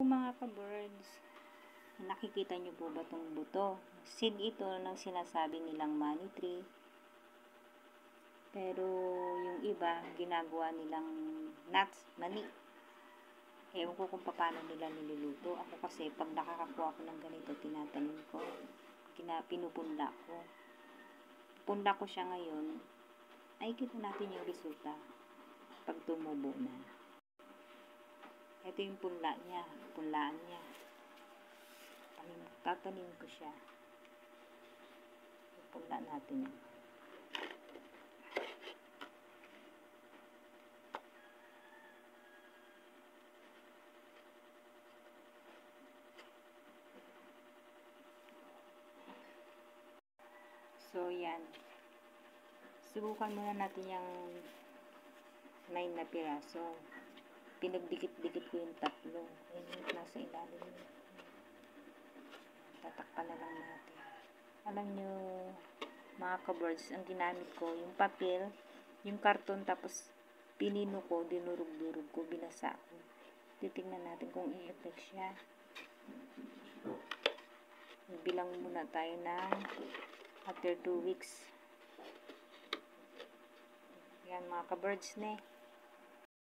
Mga ka-birds, nakikita nyo po ba itong buto? Seed ito ng sinasabi nilang money tree. Pero yung iba, ginagawa nilang nuts, mani. Ewan ko kung paano nila niluluto. Ako kasi, pag nakakakuha ko ng ganito, tinatanim ko. Pinupunda ko. Punda ko siya ngayon. Ay, kita natin yung resulta pag tumubo na. Ito yung punlaan niya. Tatanim ko siya. Punla natin. So, yan. Subukan muna natin yung 9 na piraso. Pinagdikit-dikit ko yung 3. Ayun yung nasa ilalim. Tatakpan na lang natin. Alam nyo, mga ka-birds, ang ginamit ko, yung papel, yung karton, tapos pinino ko, dinurog-durog ko, binasa ko. Titingnan natin kung i-effect siya. Bilang muna tayo ng after 2 weeks. Yan mga ka-birds ne.